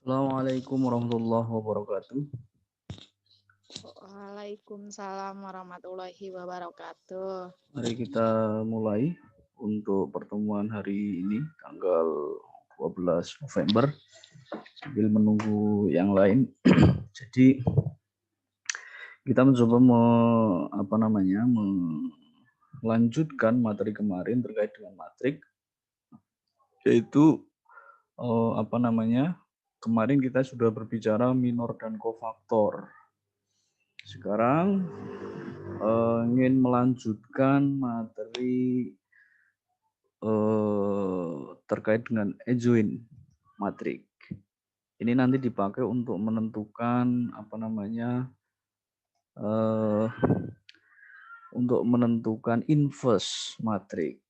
Assalamualaikum warahmatullahi wabarakatuh. Waalaikumsalam warahmatullahi wabarakatuh. Mari kita mulai untuk pertemuan hari ini tanggal 12 November sambil menunggu yang lain. Jadi kita mencoba melanjutkan materi kemarin terkait dengan matrik, yaitu kemarin kita sudah berbicara minor dan kofaktor. Sekarang ingin melanjutkan materi terkait dengan adjoint matrik. Ini nanti dipakai untuk menentukan untuk menentukan inverse matrik.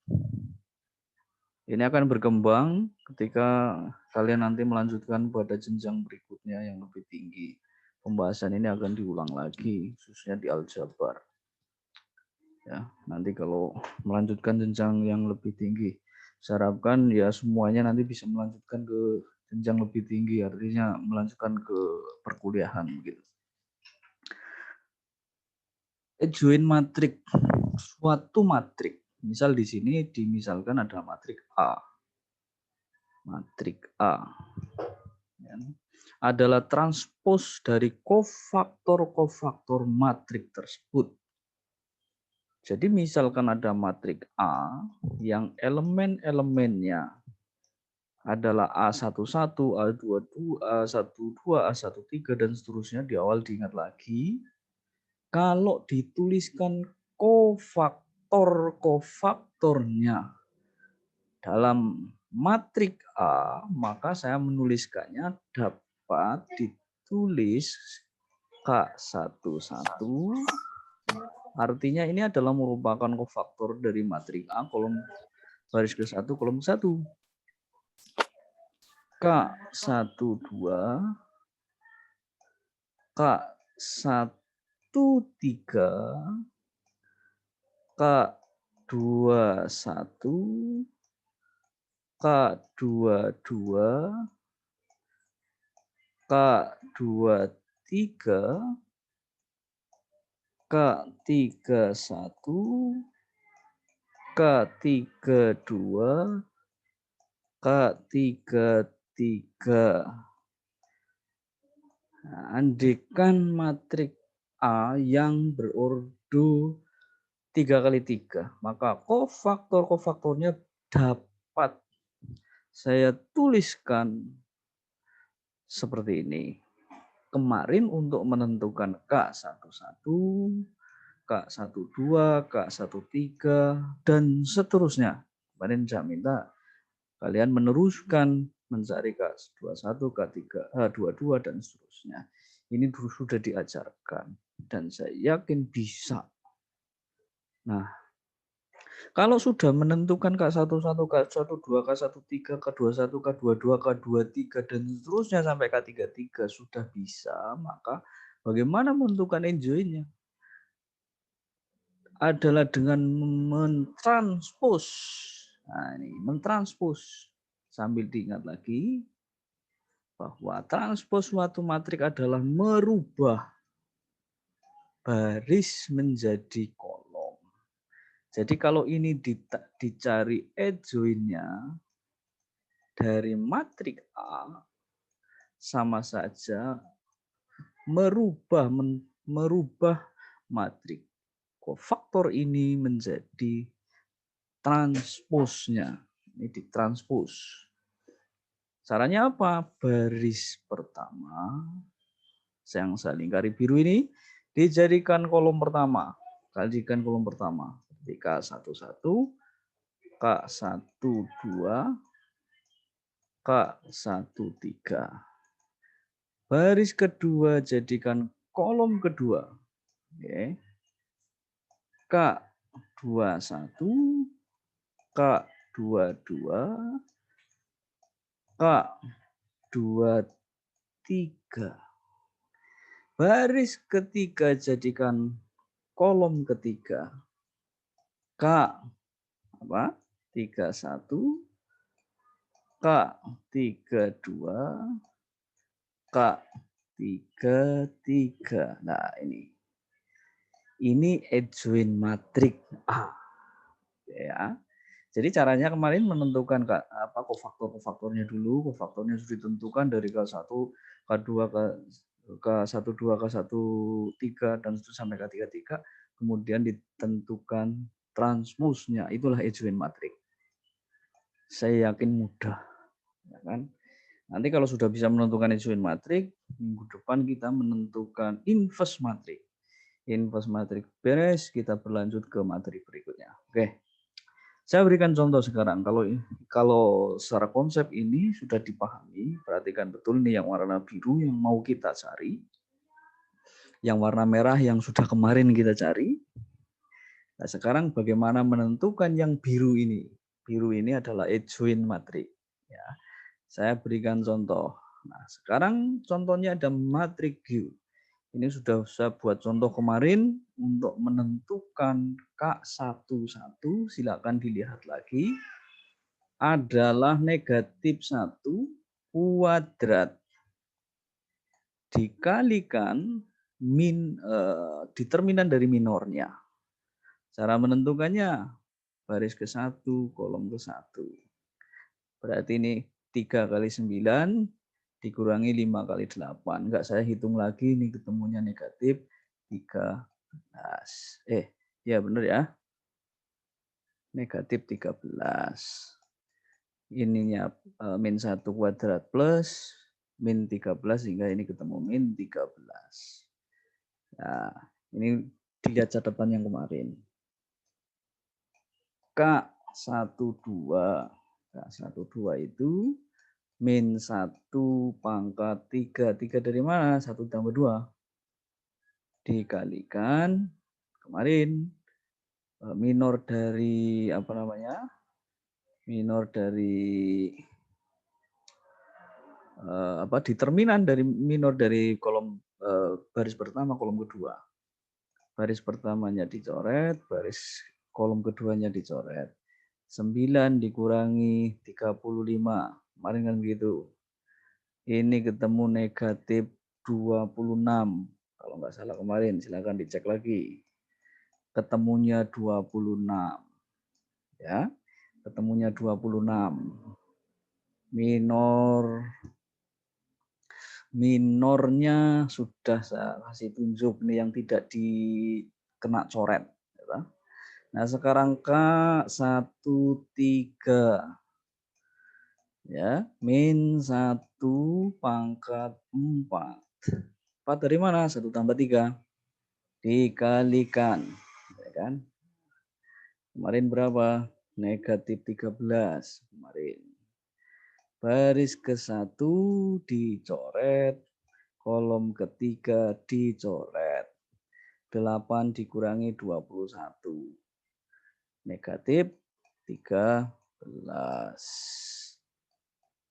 Ini akan berkembang ketika kalian nanti melanjutkan pada jenjang berikutnya yang lebih tinggi. Pembahasan ini akan diulang lagi, khususnya di aljabar. Ya, nanti kalau melanjutkan jenjang yang lebih tinggi, saya harapkan ya semuanya nanti bisa melanjutkan ke jenjang lebih tinggi, artinya melanjutkan ke perkuliahan gitu. Adjoint matrik, suatu matrik. Misal di sini dimisalkan ada matrik A. Matrik A ya, adalah transpos dari kofaktor-kofaktor matrik tersebut. Jadi misalkan ada matrik A yang elemen-elemennya adalah A11, A22, A12, A13, dan seterusnya. Di awal diingat lagi, kalau dituliskan kofaktor-kofaktornya dalam matrik A, maka saya menuliskannya dapat ditulis K11, artinya ini adalah merupakan kofaktor dari matrik A kolom baris ke-1 kolom 1. K12, K13, K21, K22, K23, K31, K32, K33. Nah, andekan matrik A yang berordo 3 kali 3, maka kofaktor-kofaktornya dapat saya tuliskan seperti ini. Kemarin untuk menentukan K11, K12, K13, dan seterusnya. Kemarin saya minta kalian meneruskan mencari K21, K22, dan seterusnya. Ini sudah diajarkan dan saya yakin bisa. Nah, kalau sudah menentukan K11, K12, K13, K21, K22, K23, dan seterusnya sampai K33 sudah bisa, maka bagaimana menentukan adjointnya? Adalah dengan mentranspos. Nah, ini mentranspos. Sambil diingat lagi bahwa transpos suatu matrik adalah merubah baris menjadi kolom. Jadi kalau ini dicari adjointnya dari matrik A, sama saja merubah matrik kofaktor ini menjadi transposnya. Ini ditranspos. Caranya apa? Baris pertama yang saya lingkari biru ini dijadikan kolom pertama. Jadikan kolom pertama. K11, K12, K13. Baris kedua jadikan kolom kedua. Oke. K21, K22, K23. Baris ketiga jadikan kolom ketiga. K31, K32, K3, 3. Nah, ini adjoint matrix A. Ya. Jadi caranya kemarin menentukan kofaktornya dulu, kofaktornya sudah ditentukan dari K1, K2, K12, K13 dan seterusnya sampai K33, kemudian ditentukan transmusnya, itulah adjoint matrix. Saya yakin mudah, ya kan? Nanti kalau sudah bisa menentukan adjoint matrix, minggu depan kita menentukan inverse matrix. Inverse matrix beres, kita berlanjut ke materi berikutnya. Oke. Saya berikan contoh sekarang. Kalau secara konsep ini sudah dipahami, perhatikan betul nih yang warna biru yang mau kita cari. Yang warna merah yang sudah kemarin kita cari. Nah, sekarang bagaimana menentukan yang biru ini? Biru ini adalah adjoint matrix. Ya. Saya berikan contoh. Nah, sekarang contohnya ada matrix Q. Ini sudah saya buat contoh kemarin untuk menentukan K11, silakan dilihat lagi, adalah negatif 1 kuadrat dikalikan determinan dari minornya. Cara menentukannya, baris ke-1, kolom ke-1. Berarti ini 3 kali 9 dikurangi 5 kali 8. Enggak, saya hitung lagi, ini ketemunya negatif 13. Ya benar ya. Negatif 13. Ininya min 1 kuadrat plus min 13 sehingga ini ketemu min 13. Nah, ini dilihat catatan yang kemarin. K12. K12 itu min 1 pangkat 3. 3 dari mana? 1 tambah 2. Dikalikan kemarin minor dari minor dari determinan dari minor dari kolom baris pertama, kolom kedua. Baris pertamanya dicoret, baris kolom keduanya dicoret. 9 dikurangi 35. Kemarin kan begitu. Ini ketemu negatif 26. Kalau nggak salah kemarin, silakan dicek lagi. Ketemunya 26. Ya. Ketemunya 26. Minornya sudah saya kasih tunjuk nih yang tidak dikena coret. Nah sekarang K13. Ya, min 1 pangkat 4. 4 dari mana? 1 tambah 3. Dikalikan. Ya kan? Kemarin berapa? Negatif 13. Kemarin. Baris ke-1 dicoret. Kolom ketiga dicoret. 8 dikurangi 21. Negatif 13.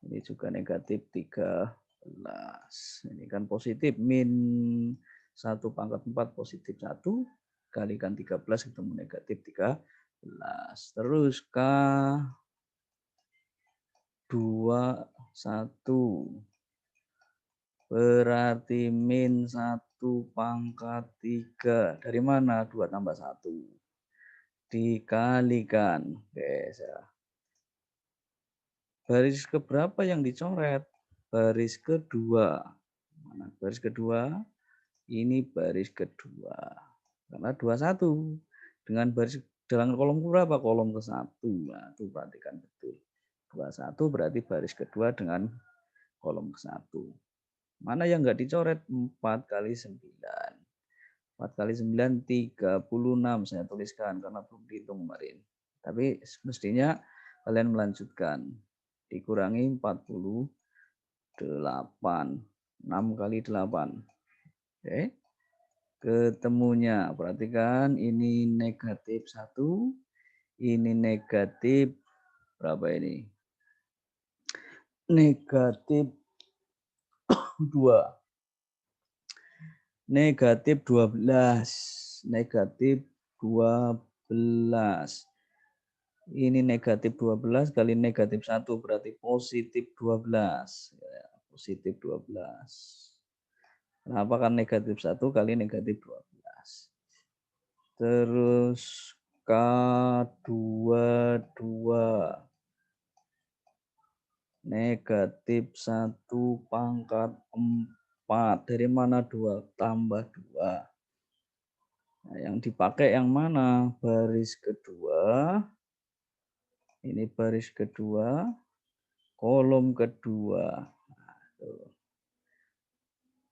Ini juga negatif 13. Ini kan positif. Min 1 pangkat 4 positif 1. Kalikan 13 ketemu negatif 13. Terus K21. Berarti min 1 pangkat 3. Dari mana? 2 tambah 1. Dikalikan. Baris keberapa yang dicoret? Baris kedua. Mana baris kedua? Ini baris kedua. Karena 21. Dengan kolom berapa? Kolom ke-1. Nah, itu perhatikan betul. 21 berarti baris kedua dengan kolom ke-1. Mana yang enggak dicoret? 4 kali 9. 4 kali 9, 36. Saya tuliskan karena belum dihitung kemarin. Tapi mestinya kalian melanjutkan. Dikurangi 48. 6 kali 8. Oke. Ketemunya, perhatikan ini negatif 1. Ini negatif berapa ini? Negatif 2. Negatif 12. Negatif 12. Ini negatif 12 kali negatif 1 berarti positif 12. positif 12. Kenapa? Kan negatif 1 kali negatif 12. Terus K22 negatif 1 pangkat 4. Dari mana 2? Tambah 2. Nah, yang dipakai yang mana? Baris kedua. Ini baris kedua. Kolom kedua. Nah, tuh.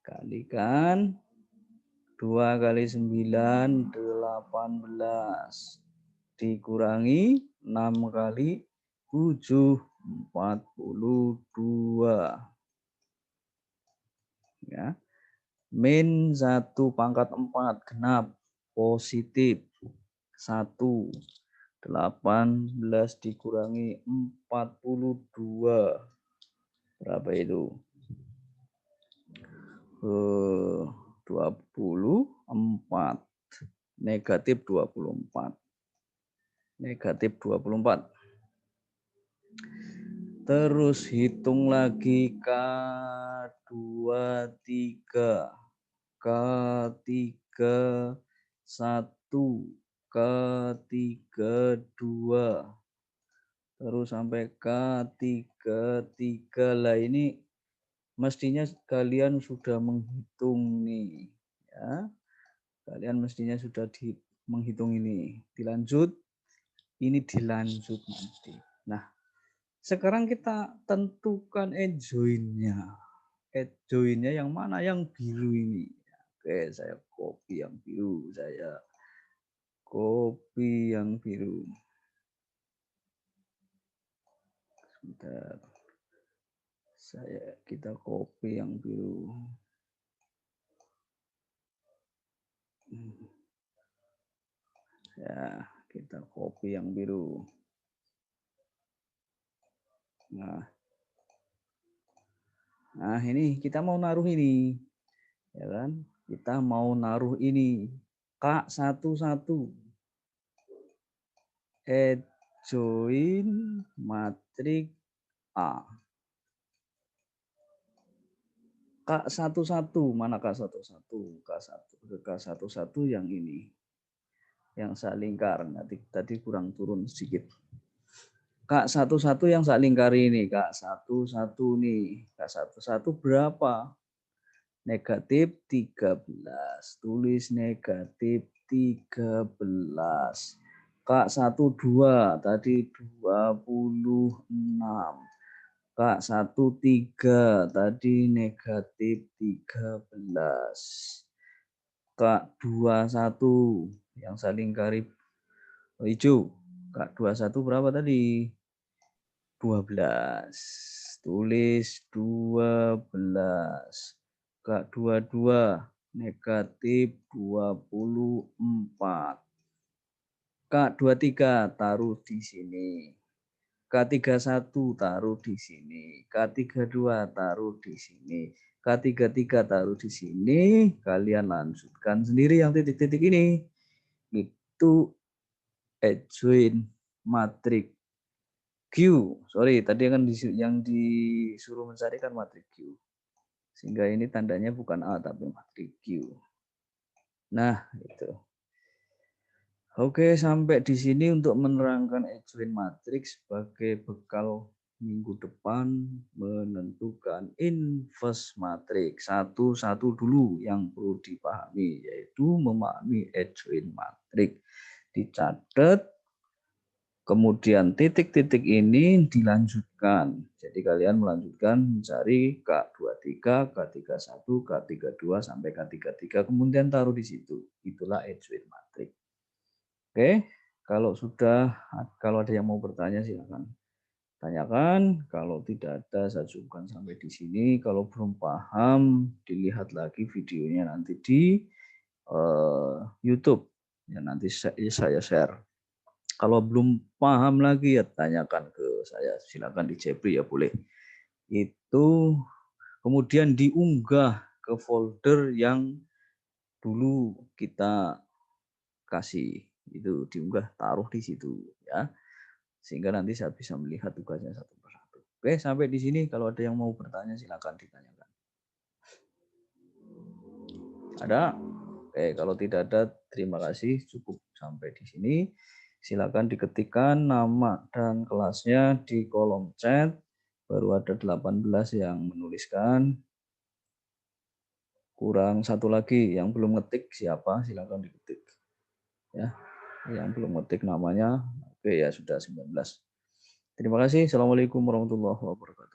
Kalikan 2 kali 9, 18. Dikurangi 6 kali 7, 42. Ya. Min 1 pangkat 4 genap positif 1. 18 dikurangi 42. Berapa itu? 24. Negatif 24. Negatif 24. Terus hitung lagi K23. K31. K32. Terus sampai K33. Lah ini mestinya kalian sudah menghitung nih. Ya. Kalian mestinya sudah menghitung ini. Dilanjut. Ini dilanjut nanti. Nah, sekarang kita tentukan adjoint-nya. Adjoint-nya yang mana? Yang biru ini. Oke, saya copy yang biru. Saya copy yang biru. Sebentar. Kita copy yang biru. Ya, kita copy yang biru. Nah, ini kita mau naruh ini. Ya kan? Kita mau naruh ini. K11. Adjoint matriks A. K11. Mana K11? K11 yang ini. Yang sak lingkar. Tadi kurang turun sedikit. K11 yang sak lingkar ini. K11 nih. K11 berapa? Negatif 13. Tulis negatif 13. K12 tadi 26. K13 tadi negatif 13. K21 yang saling lingkari hijau. K21 berapa tadi? 12. Tulis 12. K22 negatif 24. K23 taruh di sini. K31 taruh di sini. K32 taruh di sini. K33 taruh di sini. Kalian lanjutkan sendiri yang titik-titik ini. Itu adjoint matriks Q. Sorry, tadi kan yang disuruh mencari kan matriks Q. Sehingga ini tandanya bukan A tapi matriks Q. Nah, itu. Oke, sampai di sini untuk menerangkan adjoint matriks sebagai bekal minggu depan menentukan inverse matriks. Satu dulu yang perlu dipahami, yaitu memahami adjoint matriks. Dicatat, kemudian titik-titik ini dilanjutkan. Jadi kalian melanjutkan mencari K23, K31, K32 sampai K33, kemudian taruh di situ. Itulah adjoint matriks. Oke, kalau ada yang mau bertanya silakan tanyakan. Kalau tidak ada saya cukupkan sampai di sini. Kalau belum paham dilihat lagi videonya nanti di YouTube. Ya nanti saya share. Kalau belum paham lagi ya tanyakan ke saya. Silakan di Jepri ya boleh. Itu kemudian diunggah ke folder yang dulu kita kasih. Itu diunggah, taruh di situ ya, sehingga nanti saya bisa melihat tugasnya satu persatu. Oke, sampai di sini. Kalau ada yang mau bertanya silakan ditanyakan. Ada? Oke, kalau tidak ada, terima kasih. Cukup sampai di sini. Silakan diketikkan nama dan kelasnya di kolom chat. Baru ada 18 yang menuliskan. Kurang satu lagi yang belum ngetik siapa? Silakan diketik. Ya, yang belum ngetik namanya. Oke ya sudah 19. Terima kasih. Assalamualaikum warahmatullahi wabarakatuh.